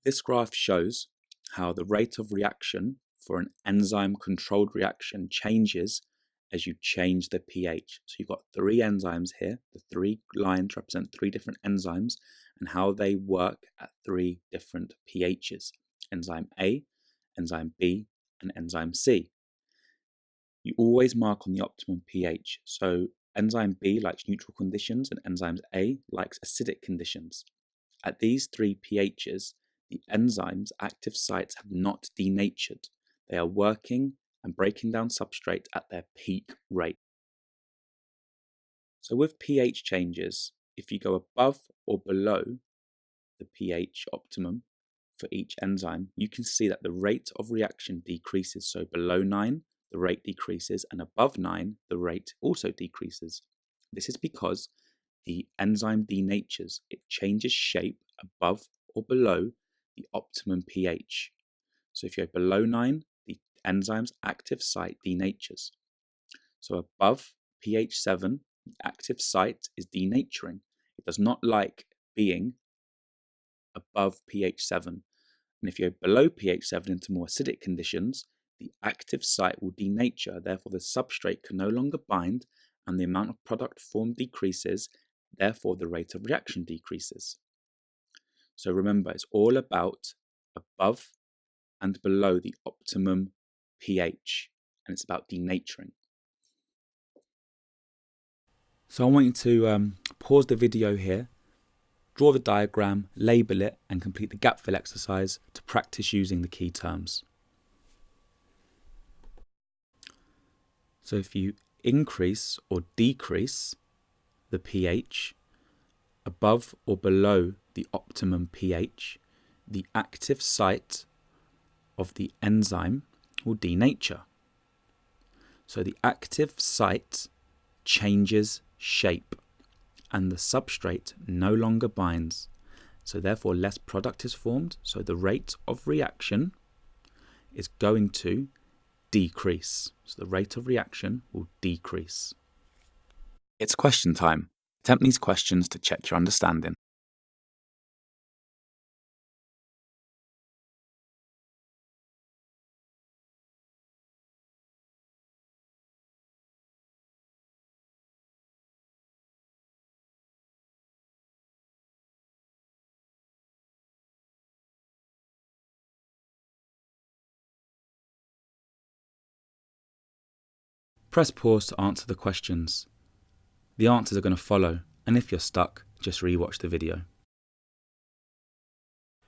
This graph shows how the rate of reaction for an enzyme-controlled reaction changes as you change the pH. So you've got three enzymes here. The three lines represent three different enzymes and how they work at three different pHs. Enzyme A, enzyme B, and enzyme C. You always mark on the optimum pH. So enzyme B likes neutral conditions and enzyme A likes acidic conditions. At these three pHs, the enzyme's active sites have not denatured. They are working and breaking down substrate at their peak rate. So with pH changes, if you go above or below the pH optimum for each enzyme, you can see that the rate of reaction decreases. So below 9, the rate decreases, and above 9, the rate also decreases. This is because the enzyme denatures. It changes shape above or below the optimum pH. So if you're below 9, the enzyme's active site denatures. So above pH 7, the active site is denaturing. It does not like being above pH 7. And if you're below pH 7 into more acidic conditions, the active site will denature. Therefore, the substrate can no longer bind and the amount of product formed decreases. Therefore, the rate of reaction decreases. So remember, it's all about above and below the optimum pH, and it's about denaturing. So I want you to pause the video here, draw the diagram, label it, and complete the gap fill exercise to practice using the key terms. So if you increase or decrease the pH above or below the optimum pH, the active site of the enzyme will denature. So the active site changes shape and the substrate no longer binds. So therefore less product is formed, so the rate of reaction is going to decrease. So the rate of reaction will decrease. It's question time. Attempt these questions to check your understanding. Press pause to answer the questions. The answers are going to follow, and if you're stuck, just rewatch the video.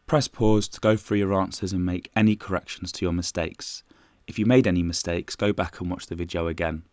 Press pause to go through your answers and make any corrections to your mistakes. If you made any mistakes, go back and watch the video again.